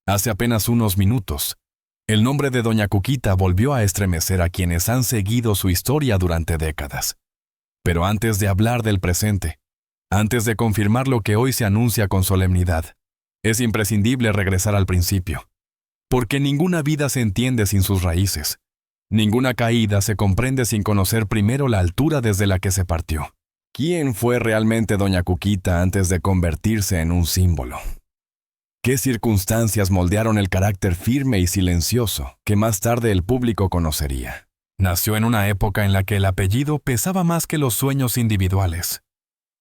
Hace apenas unos minutos, el nombre de doña Cuquita volvió a estremecer a quienes han seguido su historia durante décadas. Pero antes de hablar del presente, antes de confirmar lo que hoy se anuncia con solemnidad, es imprescindible regresar al principio. Porque ninguna vida se entiende sin sus raíces. Ninguna caída se comprende sin conocer primero la altura desde la que se partió. ¿Quién fue realmente doña Cuquita antes de convertirse en un símbolo? ¿Qué circunstancias moldearon el carácter firme y silencioso que más tarde el público conocería? Nació en una época en la que el apellido pesaba más que los sueños individuales.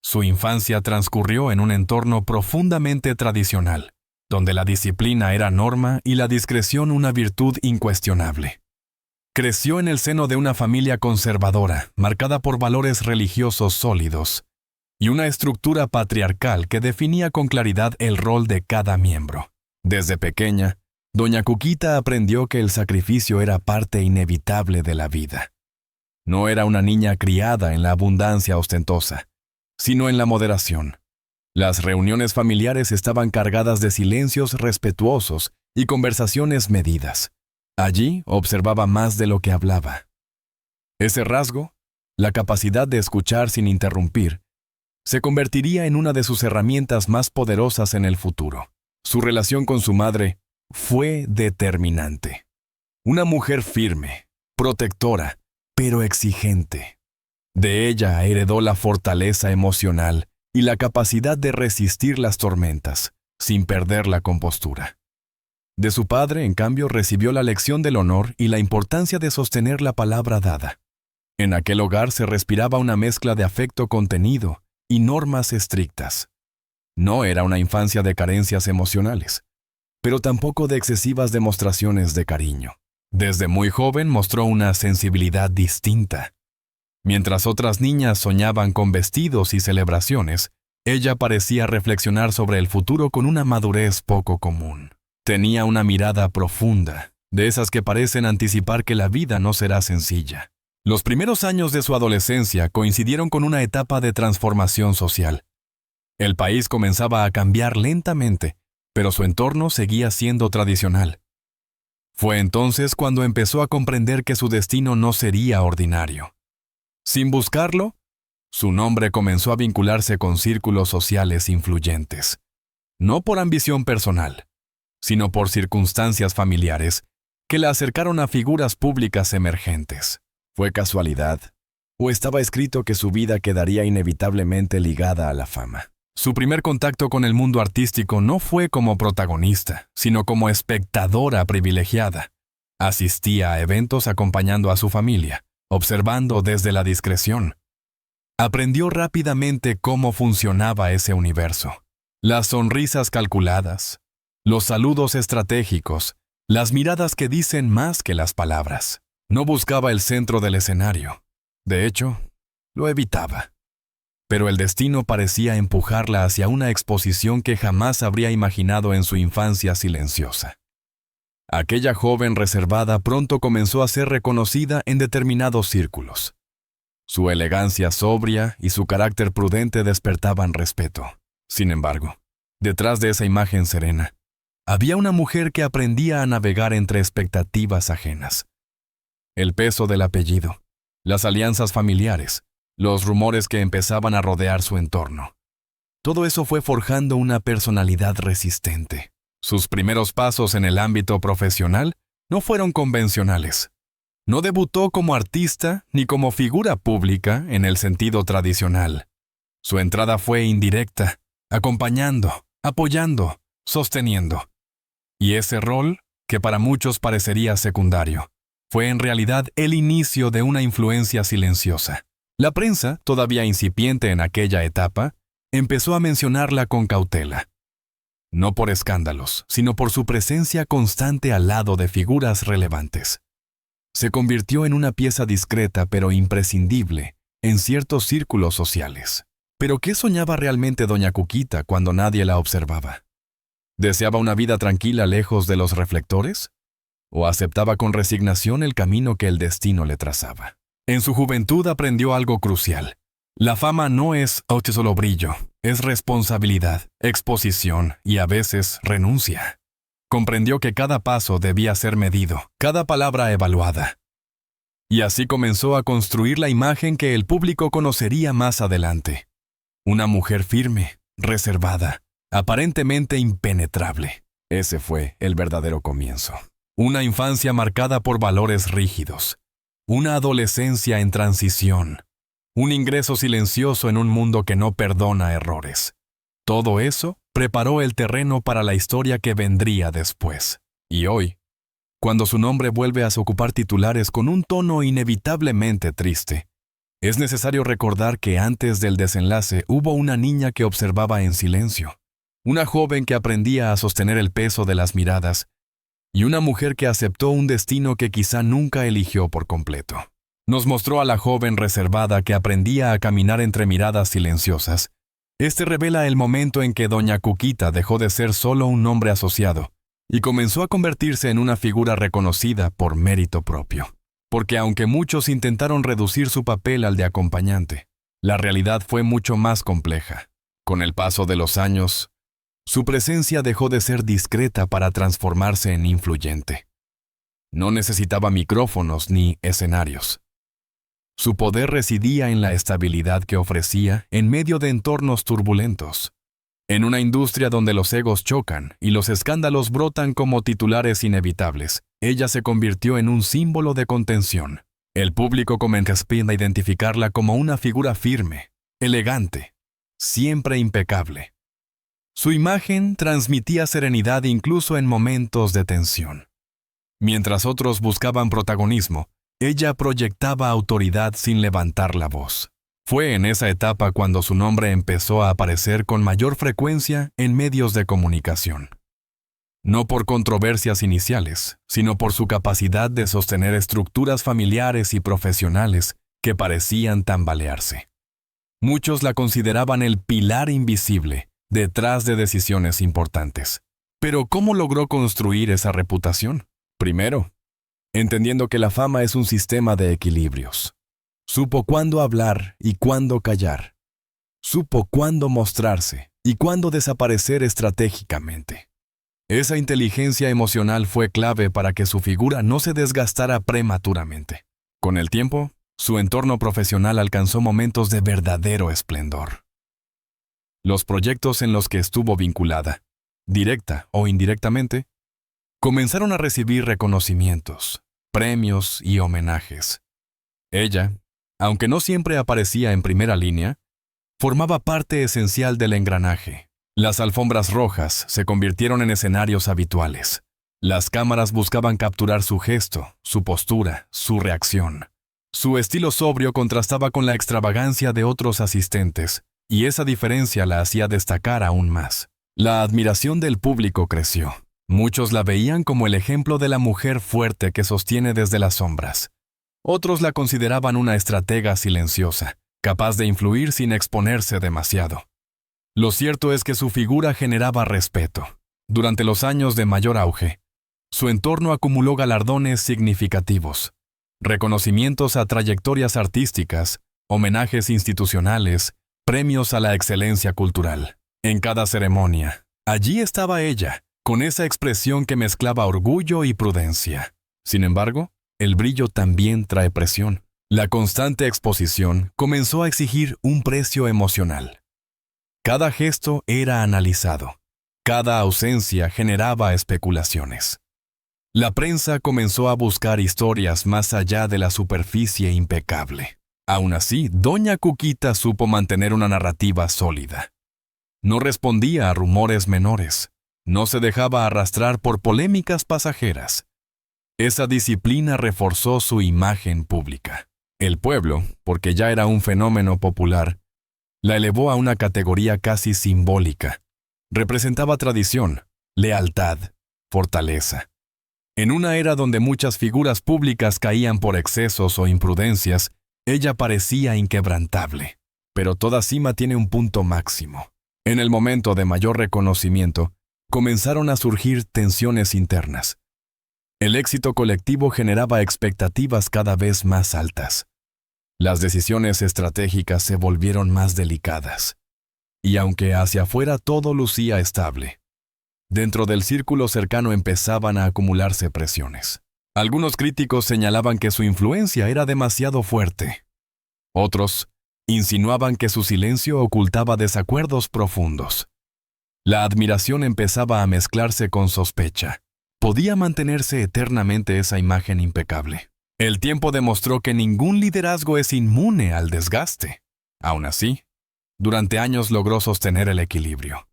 Su infancia transcurrió en un entorno profundamente tradicional, donde la disciplina era norma y la discreción una virtud incuestionable. Creció en el seno de una familia conservadora, marcada por valores religiosos sólidos, y una estructura patriarcal que definía con claridad el rol de cada miembro. Desde pequeña, doña Cuquita aprendió que el sacrificio era parte inevitable de la vida. No era una niña criada en la abundancia ostentosa, sino en la moderación. Las reuniones familiares estaban cargadas de silencios respetuosos y conversaciones medidas. Allí observaba más de lo que hablaba. Ese rasgo, la capacidad de escuchar sin interrumpir, se convertiría en una de sus herramientas más poderosas en el futuro. Su relación con su madre fue determinante. Una mujer firme, protectora, pero exigente. De ella heredó la fortaleza emocional y la capacidad de resistir las tormentas, sin perder la compostura. De su padre, en cambio, recibió la lección del honor y la importancia de sostener la palabra dada. En aquel hogar se respiraba una mezcla de afecto contenido y normas estrictas. No era una infancia de carencias emocionales, pero tampoco de excesivas demostraciones de cariño. Desde muy joven mostró una sensibilidad distinta. Mientras otras niñas soñaban con vestidos y celebraciones, ella parecía reflexionar sobre el futuro con una madurez poco común. Tenía una mirada profunda, de esas que parecen anticipar que la vida no será sencilla. Los primeros años de su adolescencia coincidieron con una etapa de transformación social. El país comenzaba a cambiar lentamente, pero su entorno seguía siendo tradicional. Fue entonces cuando empezó a comprender que su destino no sería ordinario. Sin buscarlo, su nombre comenzó a vincularse con círculos sociales influyentes. No por ambición personal, sino por circunstancias familiares que la acercaron a figuras públicas emergentes. ¿Fue casualidad? ¿O estaba escrito que su vida quedaría inevitablemente ligada a la fama? Su primer contacto con el mundo artístico no fue como protagonista, sino como espectadora privilegiada. Asistía a eventos acompañando a su familia, observando desde la discreción. Aprendió rápidamente cómo funcionaba ese universo. Las sonrisas calculadas, los saludos estratégicos, las miradas que dicen más que las palabras. No buscaba el centro del escenario. De hecho, lo evitaba. Pero el destino parecía empujarla hacia una exposición que jamás habría imaginado en su infancia silenciosa. Aquella joven reservada pronto comenzó a ser reconocida en determinados círculos. Su elegancia sobria y su carácter prudente despertaban respeto. Sin embargo, detrás de esa imagen serena, había una mujer que aprendía a navegar entre expectativas ajenas. El peso del apellido, las alianzas familiares, los rumores que empezaban a rodear su entorno. Todo eso fue forjando una personalidad resistente. Sus primeros pasos en el ámbito profesional no fueron convencionales. No debutó como artista ni como figura pública en el sentido tradicional. Su entrada fue indirecta, acompañando, apoyando, sosteniendo. Y ese rol, que para muchos parecería secundario, fue en realidad el inicio de una influencia silenciosa. La prensa, todavía incipiente en aquella etapa, empezó a mencionarla con cautela. No por escándalos, sino por su presencia constante al lado de figuras relevantes. Se convirtió en una pieza discreta pero imprescindible en ciertos círculos sociales. ¿Pero qué soñaba realmente doña Cuquita cuando nadie la observaba? ¿Deseaba una vida tranquila lejos de los reflectores? ¿O aceptaba con resignación el camino que el destino le trazaba? En su juventud aprendió algo crucial. La fama no es solo brillo, es responsabilidad, exposición y a veces renuncia. Comprendió que cada paso debía ser medido, cada palabra evaluada. Y así comenzó a construir la imagen que el público conocería más adelante. Una mujer firme, reservada, aparentemente impenetrable. Ese fue el verdadero comienzo. Una infancia marcada por valores rígidos. Una adolescencia en transición. Un ingreso silencioso en un mundo que no perdona errores. Todo eso preparó el terreno para la historia que vendría después. Y hoy, cuando su nombre vuelve a ocupar titulares con un tono inevitablemente triste, es necesario recordar que antes del desenlace hubo una niña que observaba en silencio, una joven que aprendía a sostener el peso de las miradas, y una mujer que aceptó un destino que quizá nunca eligió por completo. Nos mostró a la joven reservada que aprendía a caminar entre miradas silenciosas. Este revela el momento en que doña Cuquita dejó de ser solo un nombre asociado y comenzó a convertirse en una figura reconocida por mérito propio. Porque aunque muchos intentaron reducir su papel al de acompañante, la realidad fue mucho más compleja. Con el paso de los años, su presencia dejó de ser discreta para transformarse en influyente. No necesitaba micrófonos ni escenarios. Su poder residía en la estabilidad que ofrecía en medio de entornos turbulentos. En una industria donde los egos chocan y los escándalos brotan como titulares inevitables, ella se convirtió en un símbolo de contención. El público comenzó a identificarla como una figura firme, elegante, siempre impecable. Su imagen transmitía serenidad incluso en momentos de tensión. Mientras otros buscaban protagonismo, ella proyectaba autoridad sin levantar la voz. Fue en esa etapa cuando su nombre empezó a aparecer con mayor frecuencia en medios de comunicación. No por controversias iniciales, sino por su capacidad de sostener estructuras familiares y profesionales que parecían tambalearse. Muchos la consideraban el pilar invisible detrás de decisiones importantes. Pero ¿cómo logró construir esa reputación? Primero, entendiendo que la fama es un sistema de equilibrios. Supo cuándo hablar y cuándo callar. Supo cuándo mostrarse y cuándo desaparecer estratégicamente. Esa inteligencia emocional fue clave para que su figura no se desgastara prematuramente. Con el tiempo, su entorno profesional alcanzó momentos de verdadero esplendor. Los proyectos en los que estuvo vinculada, directa o indirectamente, comenzaron a recibir reconocimientos, premios y homenajes. Ella, aunque no siempre aparecía en primera línea, formaba parte esencial del engranaje. Las alfombras rojas se convirtieron en escenarios habituales. Las cámaras buscaban capturar su gesto, su postura, su reacción. Su estilo sobrio contrastaba con la extravagancia de otros asistentes, y esa diferencia la hacía destacar aún más. La admiración del público creció. Muchos la veían como el ejemplo de la mujer fuerte que sostiene desde las sombras. Otros la consideraban una estratega silenciosa, capaz de influir sin exponerse demasiado. Lo cierto es que su figura generaba respeto. Durante los años de mayor auge, su entorno acumuló galardones significativos, reconocimientos a trayectorias artísticas, homenajes institucionales, premios a la excelencia cultural. En cada ceremonia, allí estaba ella, con esa expresión que mezclaba orgullo y prudencia. Sin embargo, el brillo también trae presión. La constante exposición comenzó a exigir un precio emocional. Cada gesto era analizado. Cada ausencia generaba especulaciones. La prensa comenzó a buscar historias más allá de la superficie impecable. Aún así, doña Cuquita supo mantener una narrativa sólida. No respondía a rumores menores. No se dejaba arrastrar por polémicas pasajeras. Esa disciplina reforzó su imagen pública. El pueblo, porque ya era un fenómeno popular, la elevó a una categoría casi simbólica. Representaba tradición, lealtad, fortaleza. En una era donde muchas figuras públicas caían por excesos o imprudencias, ella parecía inquebrantable. Pero toda cima tiene un punto máximo. En el momento de mayor reconocimiento, comenzaron a surgir tensiones internas. El éxito colectivo generaba expectativas cada vez más altas. Las decisiones estratégicas se volvieron más delicadas. Y aunque hacia afuera todo lucía estable, Dentro del círculo cercano empezaban a acumularse presiones. Algunos críticos señalaban que su influencia era demasiado fuerte. Otros insinuaban que su silencio ocultaba desacuerdos profundos. La admiración empezaba a mezclarse con sospecha. ¿Podía mantenerse eternamente esa imagen impecable? El tiempo demostró que ningún liderazgo es inmune al desgaste. Aún así, durante años logró sostener el equilibrio.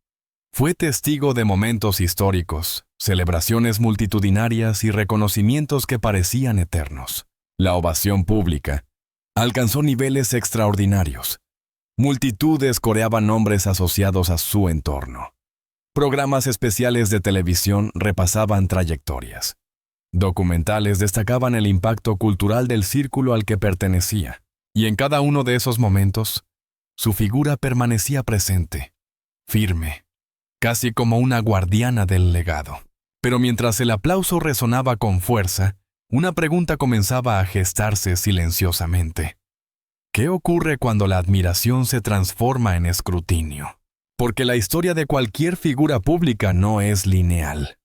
Fue testigo de momentos históricos, celebraciones multitudinarias y reconocimientos que parecían eternos. La ovación pública alcanzó niveles extraordinarios. Multitudes coreaban nombres asociados a su entorno. Programas especiales de televisión repasaban trayectorias. Documentales destacaban el impacto cultural del círculo al que pertenecía, y en cada uno de esos momentos, su figura permanecía presente, firme, casi como una guardiana del legado. Pero mientras el aplauso resonaba con fuerza, una pregunta comenzaba a gestarse silenciosamente. ¿Qué ocurre cuando la admiración se transforma en escrutinio? Porque la historia de cualquier figura pública no es lineal.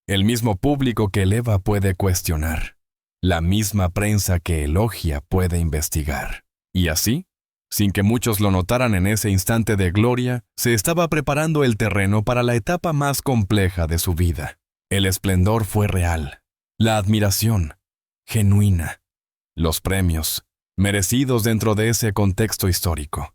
El mismo público que eleva puede cuestionar. La misma prensa que elogia puede investigar. Y así, sin que muchos lo notaran en ese instante de gloria, se estaba preparando el terreno para la etapa más compleja de su vida. El esplendor fue real. La admiración, genuina. Los premios, merecidos dentro de ese contexto histórico.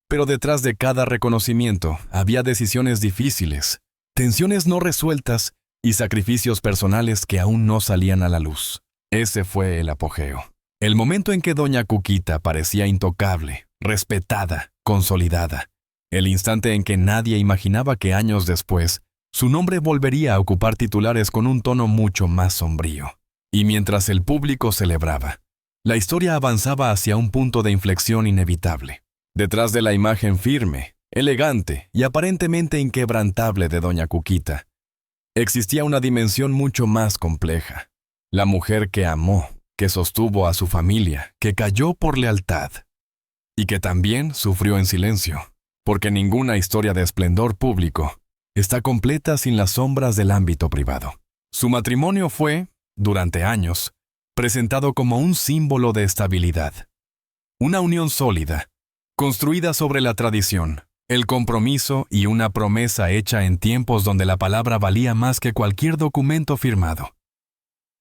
Pero detrás de cada reconocimiento había decisiones difíciles, tensiones no resueltas y sacrificios personales que aún no salían a la luz. Ese fue el apogeo. El momento en que doña Cuquita parecía intocable, respetada, consolidada. El instante en que nadie imaginaba que años después, su nombre volvería a ocupar titulares con un tono mucho más sombrío. Y mientras el público celebraba, la historia avanzaba hacia un punto de inflexión inevitable. Detrás de la imagen firme, elegante y aparentemente inquebrantable de doña Cuquita, existía una dimensión mucho más compleja. La mujer que amó, que sostuvo a su familia, que cayó por lealtad y que también sufrió en silencio, porque ninguna historia de esplendor público está completa sin las sombras del ámbito privado. Su matrimonio fue, durante años, presentado como un símbolo de estabilidad. Una unión sólida, construida sobre la tradición, el compromiso y una promesa hecha en tiempos donde la palabra valía más que cualquier documento firmado.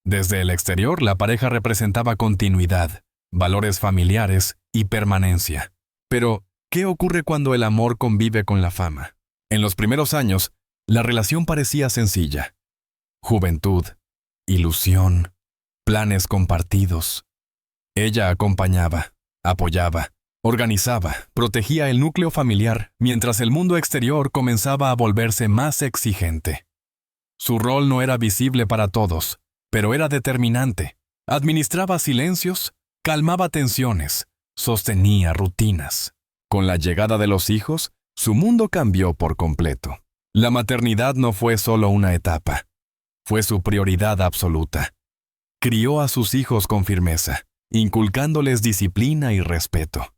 Desde el exterior, la pareja representaba continuidad, valores familiares y permanencia. Pero, ¿qué ocurre cuando el amor convive con la fama? En los primeros años, la relación parecía sencilla. Juventud, ilusión, planes compartidos. Ella acompañaba, apoyaba, organizaba, protegía el núcleo familiar, mientras el mundo exterior comenzaba a volverse más exigente. Su rol no era visible para todos, pero era determinante. Administraba silencios, calmaba tensiones, sostenía rutinas. Con la llegada de los hijos, su mundo cambió por completo. La maternidad no fue solo una etapa, fue su prioridad absoluta. Crió a sus hijos con firmeza, inculcándoles disciplina y respeto.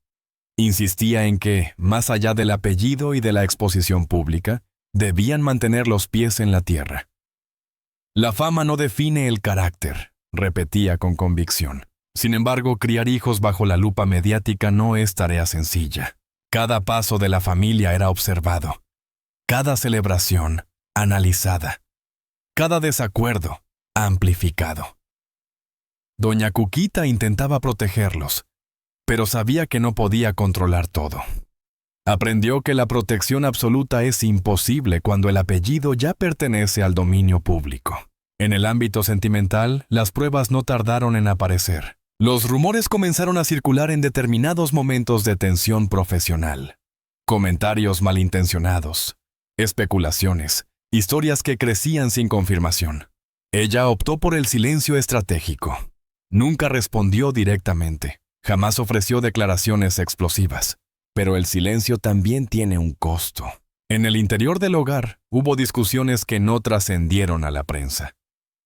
Insistía en que, más allá del apellido y de la exposición pública, debían mantener los pies en la tierra. La fama no define el carácter, repetía con convicción. Sin embargo, criar hijos bajo la lupa mediática no es tarea sencilla. Cada paso de la familia era observado, cada celebración analizada, cada desacuerdo amplificado. Doña Cuquita intentaba protegerlos, pero sabía que no podía controlar todo. Aprendió que la protección absoluta es imposible cuando el apellido ya pertenece al dominio público. En el ámbito sentimental, las pruebas no tardaron en aparecer. Los rumores comenzaron a circular en determinados momentos de tensión profesional. Comentarios malintencionados, especulaciones, historias que crecían sin confirmación. Ella optó por el silencio estratégico. Nunca respondió directamente. Jamás ofreció declaraciones explosivas. Pero el silencio también tiene un costo. En el interior del hogar hubo discusiones que no trascendieron a la prensa.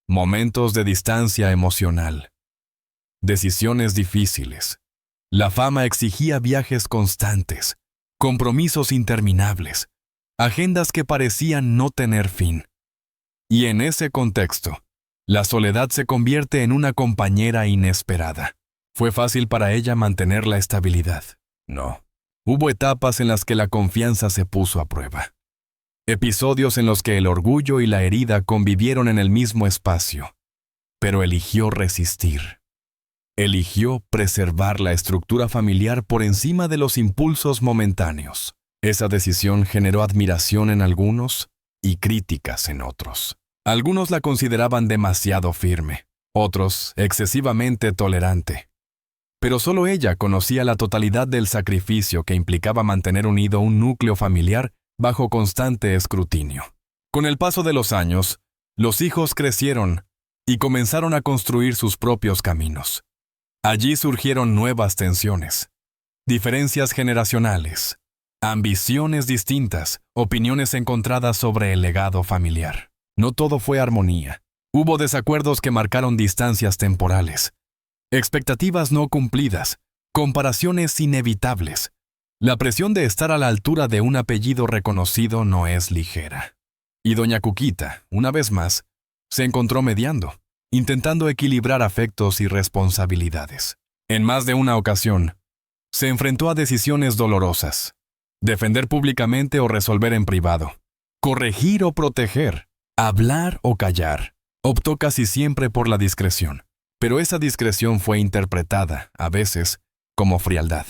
Momentos de distancia emocional. Decisiones difíciles. La fama exigía viajes constantes, compromisos interminables, agendas que parecían no tener fin. Y en ese contexto, la soledad se convierte en una compañera inesperada. ¿Fue fácil para ella mantener la estabilidad? No. Hubo etapas en las que la confianza se puso a prueba. Episodios en los que el orgullo y la herida convivieron en el mismo espacio. Pero eligió resistir. Eligió preservar la estructura familiar por encima de los impulsos momentáneos. Esa decisión generó admiración en algunos y críticas en otros. Algunos la consideraban demasiado firme, otros excesivamente tolerante. Pero solo ella conocía la totalidad del sacrificio que implicaba mantener unido un núcleo familiar bajo constante escrutinio. Con el paso de los años, los hijos crecieron y comenzaron a construir sus propios caminos. Allí surgieron nuevas tensiones, diferencias generacionales, ambiciones distintas, opiniones encontradas sobre el legado familiar. No todo fue armonía. Hubo desacuerdos que marcaron distancias temporales, expectativas no cumplidas, comparaciones inevitables. La presión de estar a la altura de un apellido reconocido no es ligera. Y doña Cuquita, una vez más, se encontró mediando, intentando equilibrar afectos y responsabilidades. En más de una ocasión, se enfrentó a decisiones dolorosas: defender públicamente o resolver en privado, corregir o proteger, hablar o callar. Optó casi siempre por la discreción, pero esa discreción fue interpretada, a veces, como frialdad.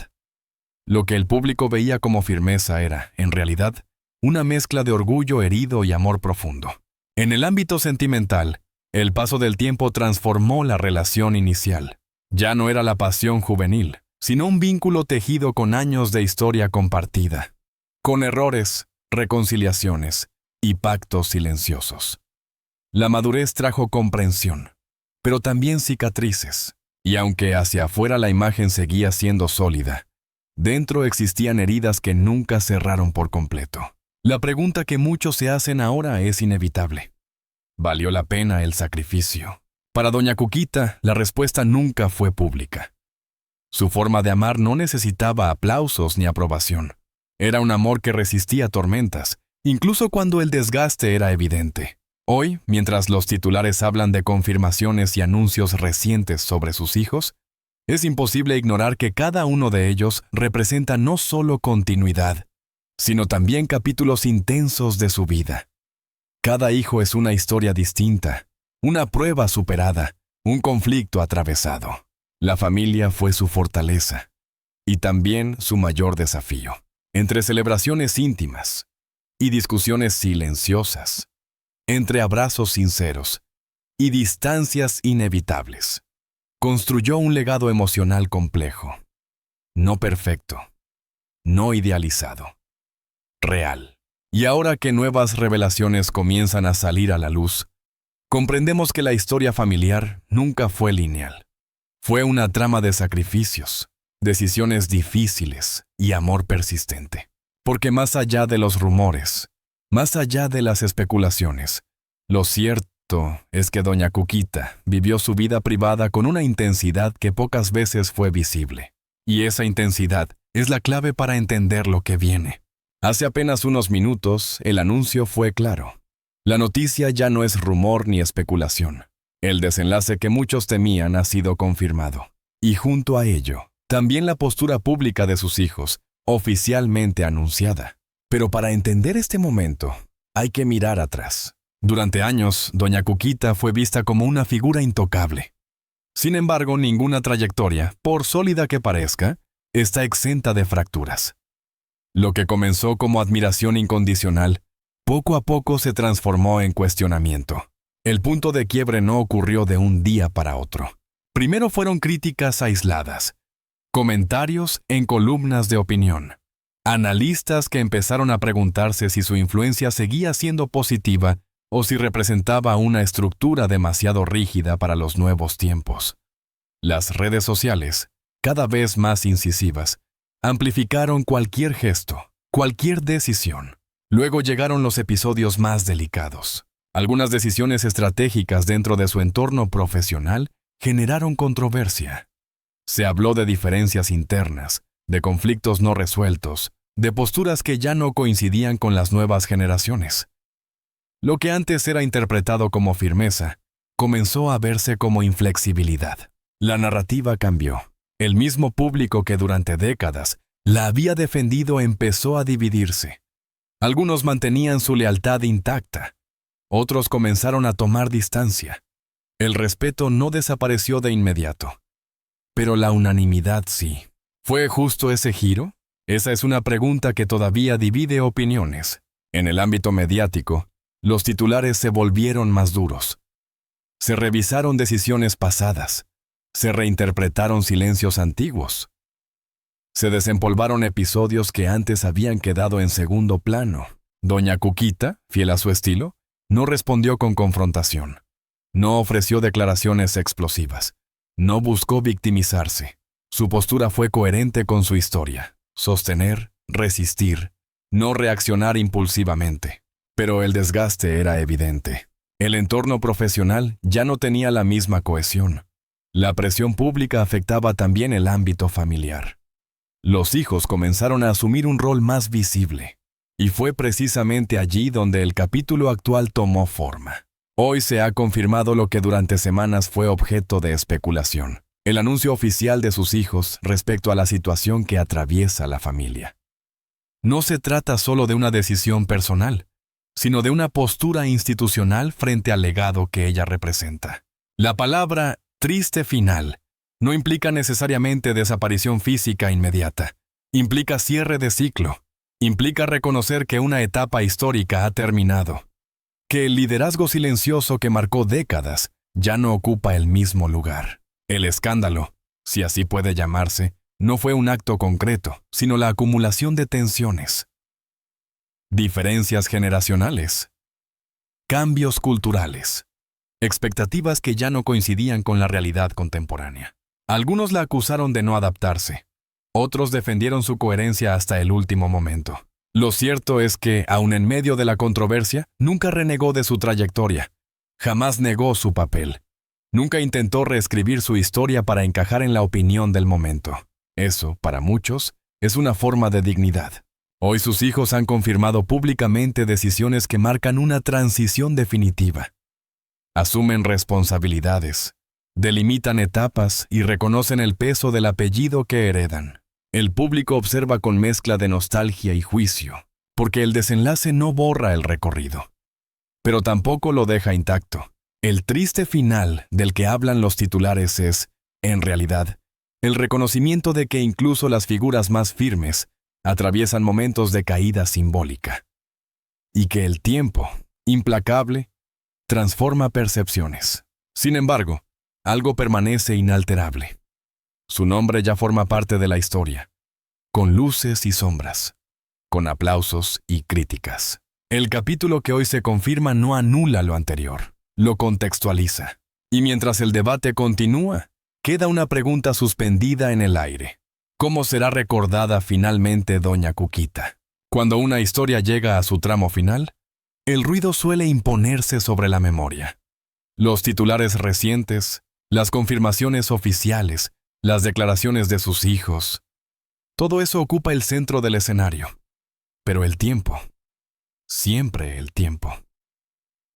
Lo que el público veía como firmeza era, en realidad, una mezcla de orgullo herido y amor profundo. En el ámbito sentimental, el paso del tiempo transformó la relación inicial. Ya no era la pasión juvenil, sino un vínculo tejido con años de historia compartida, con errores, reconciliaciones y pactos silenciosos. La madurez trajo comprensión, pero también cicatrices, y aunque hacia afuera la imagen seguía siendo sólida, dentro existían heridas que nunca cerraron por completo. La pregunta que muchos se hacen ahora es inevitable: ¿valió la pena el sacrificio? Para doña Cuquita, la respuesta nunca fue pública. Su forma de amar no necesitaba aplausos ni aprobación. Era un amor que resistía tormentas, incluso cuando el desgaste era evidente. Hoy, mientras los titulares hablan de confirmaciones y anuncios recientes sobre sus hijos, es imposible ignorar que cada uno de ellos representa no solo continuidad, sino también capítulos intensos de su vida. Cada hijo es una historia distinta, una prueba superada, un conflicto atravesado. La familia fue su fortaleza y también su mayor desafío. Entre celebraciones íntimas y discusiones silenciosas, entre abrazos sinceros y distancias inevitables, construyó un legado emocional complejo, no perfecto, no idealizado, real. Y ahora que nuevas revelaciones comienzan a salir a la luz, comprendemos que la historia familiar nunca fue lineal. Fue una trama de sacrificios, decisiones difíciles y amor persistente. Porque más allá de los rumores, más allá de las especulaciones, lo cierto es que doña Cuquita vivió su vida privada con una intensidad que pocas veces fue visible. Y esa intensidad es la clave para entender lo que viene. Hace apenas unos minutos, el anuncio fue claro. La noticia ya no es rumor ni especulación. El desenlace que muchos temían ha sido confirmado. Y junto a ello, también la postura pública de sus hijos, oficialmente anunciada. Pero para entender este momento, hay que mirar atrás. Durante años, doña Cuquita fue vista como una figura intocable. Sin embargo, ninguna trayectoria, por sólida que parezca, está exenta de fracturas. Lo que comenzó como admiración incondicional, poco a poco se transformó en cuestionamiento. El punto de quiebre no ocurrió de un día para otro. Primero fueron críticas aisladas, comentarios en columnas de opinión, analistas que empezaron a preguntarse si su influencia seguía siendo positiva o si representaba una estructura demasiado rígida para los nuevos tiempos. Las redes sociales, cada vez más incisivas, amplificaron cualquier gesto, cualquier decisión. Luego llegaron los episodios más delicados. Algunas decisiones estratégicas dentro de su entorno profesional generaron controversia. Se habló de diferencias internas, de conflictos no resueltos, de posturas que ya no coincidían con las nuevas generaciones. Lo que antes era interpretado como firmeza, comenzó a verse como inflexibilidad. La narrativa cambió. El mismo público que durante décadas la había defendido empezó a dividirse. Algunos mantenían su lealtad intacta. Otros comenzaron a tomar distancia. El respeto no desapareció de inmediato. Pero la unanimidad sí. ¿Fue justo ese giro? Esa es una pregunta que todavía divide opiniones. En el ámbito mediático, los titulares se volvieron más duros. Se revisaron decisiones pasadas. Se reinterpretaron silencios antiguos. Se desempolvaron episodios que antes habían quedado en segundo plano. Doña Cuquita, fiel a su estilo, no respondió con confrontación. No ofreció declaraciones explosivas. No buscó victimizarse. Su postura fue coherente con su historia. Sostener, resistir, no reaccionar impulsivamente. Pero el desgaste era evidente. El entorno profesional ya no tenía la misma cohesión. La presión pública afectaba también el ámbito familiar. Los hijos comenzaron a asumir un rol más visible. Y fue precisamente allí donde el capítulo actual tomó forma. Hoy se ha confirmado lo que durante semanas fue objeto de especulación: el anuncio oficial de sus hijos respecto a la situación que atraviesa la familia. No se trata solo de una decisión personal, sino de una postura institucional frente al legado que ella representa. La palabra triste final no implica necesariamente desaparición física inmediata. Implica cierre de ciclo. Implica reconocer que una etapa histórica ha terminado. Que el liderazgo silencioso que marcó décadas ya no ocupa el mismo lugar. El escándalo, si así puede llamarse, no fue un acto concreto, sino la acumulación de tensiones. Diferencias generacionales. Cambios culturales. Expectativas que ya no coincidían con la realidad contemporánea. Algunos la acusaron de no adaptarse. Otros defendieron su coherencia hasta el último momento. Lo cierto es que, aun en medio de la controversia, nunca renegó de su trayectoria. Jamás negó su papel. Nunca intentó reescribir su historia para encajar en la opinión del momento. Eso, para muchos, es una forma de dignidad. Hoy sus hijos han confirmado públicamente decisiones que marcan una transición definitiva. Asumen responsabilidades, delimitan etapas y reconocen el peso del apellido que heredan. El público observa con mezcla de nostalgia y juicio, porque el desenlace no borra el recorrido, pero tampoco lo deja intacto. El triste final del que hablan los titulares es, en realidad, el reconocimiento de que incluso las figuras más firmes atraviesan momentos de caída simbólica, y que el tiempo, implacable, transforma percepciones. Sin embargo, algo permanece inalterable. Su nombre ya forma parte de la historia, con luces y sombras, con aplausos y críticas. El capítulo que hoy se confirma no anula lo anterior, lo contextualiza. Y mientras el debate continúa, queda una pregunta suspendida en el aire. ¿Cómo será recordada finalmente Doña Cuquita? Cuando una historia llega a su tramo final, el ruido suele imponerse sobre la memoria. Los titulares recientes, las confirmaciones oficiales, las declaraciones de sus hijos, todo eso ocupa el centro del escenario. Pero el tiempo, siempre el tiempo,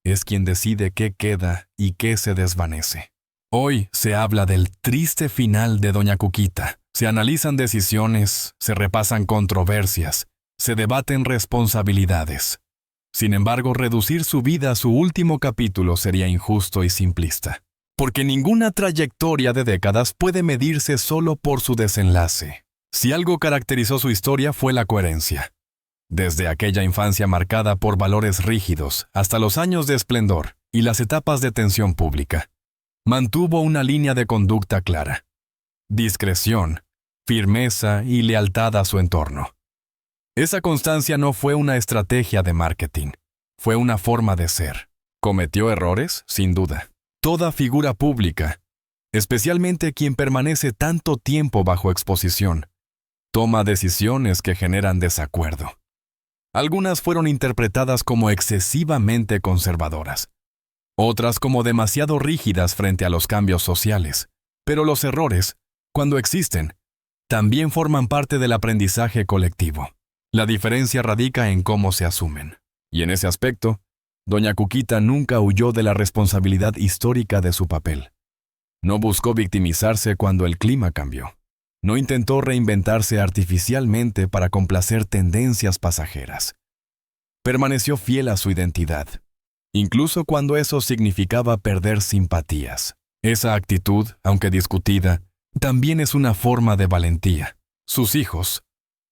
es quien decide qué queda y qué se desvanece. Hoy se habla del triste final de Doña Cuquita. Se analizan decisiones, se repasan controversias, se debaten responsabilidades. Sin embargo, reducir su vida a su último capítulo sería injusto y simplista, porque ninguna trayectoria de décadas puede medirse solo por su desenlace. Si algo caracterizó su historia fue la coherencia. Desde aquella infancia marcada por valores rígidos hasta los años de esplendor y las etapas de tensión pública, mantuvo una línea de conducta clara. Discreción, firmeza y lealtad a su entorno. Esa constancia no fue una estrategia de marketing, fue una forma de ser. ¿Cometió errores? Sin duda. Toda figura pública, especialmente quien permanece tanto tiempo bajo exposición, toma decisiones que generan desacuerdo. Algunas fueron interpretadas como excesivamente conservadoras, otras como demasiado rígidas frente a los cambios sociales. Pero los errores, cuando existen, también forman parte del aprendizaje colectivo. La diferencia radica en cómo se asumen. Y en ese aspecto, doña Cuquita nunca huyó de la responsabilidad histórica de su papel. No buscó victimizarse cuando el clima cambió. No intentó reinventarse artificialmente para complacer tendencias pasajeras. Permaneció fiel a su identidad, incluso cuando eso significaba perder simpatías. Esa actitud, aunque discutida, también es una forma de valentía. Sus hijos,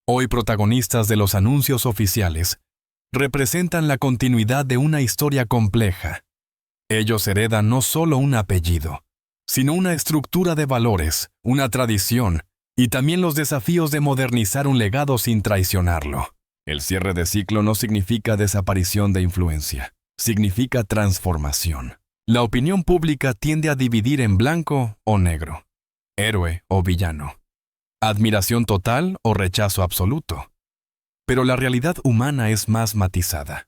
hoy protagonistas de los anuncios oficiales, representan la continuidad de una historia compleja. Ellos heredan no solo un apellido, sino una estructura de valores, una tradición, y también los desafíos de modernizar un legado sin traicionarlo. El cierre de ciclo no significa desaparición de influencia, significa transformación. La opinión pública tiende a dividir en blanco o negro, héroe o villano, admiración total o rechazo absoluto. Pero la realidad humana es más matizada.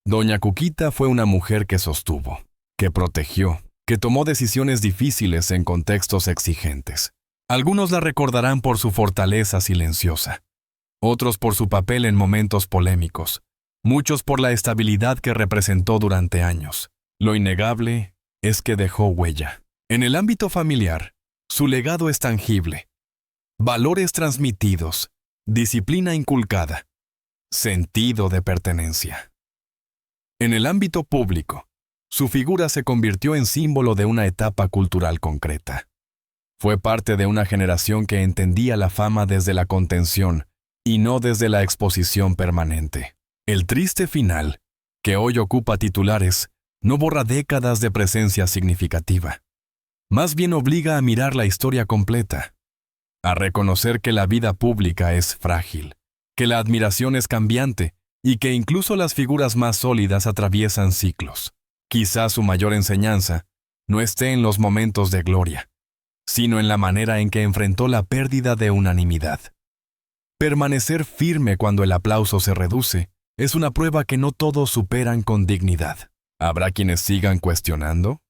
Doña Cuquita fue una mujer que sostuvo, que protegió, que tomó decisiones difíciles en contextos exigentes. Algunos la recordarán por su fortaleza silenciosa, otros por su papel en momentos polémicos, muchos por la estabilidad que representó durante años. Lo innegable es que dejó huella. En el ámbito familiar, su legado es tangible. Valores transmitidos, disciplina inculcada, sentido de pertenencia. En el ámbito público, su figura se convirtió en símbolo de una etapa cultural concreta. Fue parte de una generación que entendía la fama desde la contención y no desde la exposición permanente. El triste final, que hoy ocupa titulares, no borra décadas de presencia significativa. Más bien obliga a mirar la historia completa, a reconocer que la vida pública es frágil, que la admiración es cambiante y que incluso las figuras más sólidas atraviesan ciclos. Quizás su mayor enseñanza no esté en los momentos de gloria, sino en la manera en que enfrentó la pérdida de unanimidad. Permanecer firme cuando el aplauso se reduce es una prueba que no todos superan con dignidad. ¿Habrá quienes sigan cuestionando?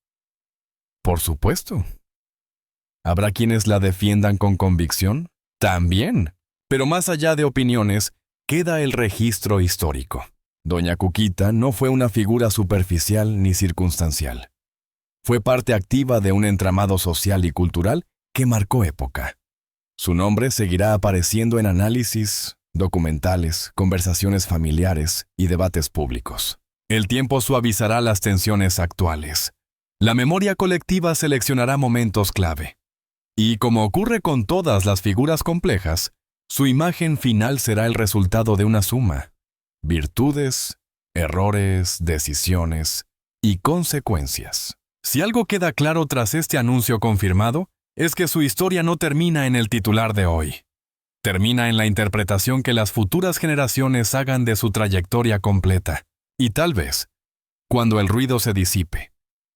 Por supuesto. ¿Habrá quienes la defiendan con convicción? También. Pero más allá de opiniones, queda el registro histórico. Doña Cuquita no fue una figura superficial ni circunstancial. Fue parte activa de un entramado social y cultural que marcó época. Su nombre seguirá apareciendo en análisis, documentales, conversaciones familiares y debates públicos. El tiempo suavizará las tensiones actuales. La memoria colectiva seleccionará momentos clave. Y como ocurre con todas las figuras complejas, su imagen final será el resultado de una suma. Virtudes, errores, decisiones y consecuencias. Si algo queda claro tras este anuncio confirmado, es que su historia no termina en el titular de hoy. Termina en la interpretación que las futuras generaciones hagan de su trayectoria completa. Y tal vez, cuando el ruido se disipe,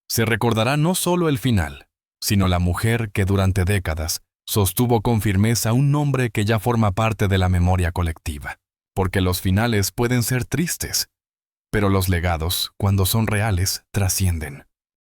se recordará no solo el final, sino la mujer que durante décadas sostuvo con firmeza un nombre que ya forma parte de la memoria colectiva. Porque los finales pueden ser tristes, pero los legados, cuando son reales, trascienden.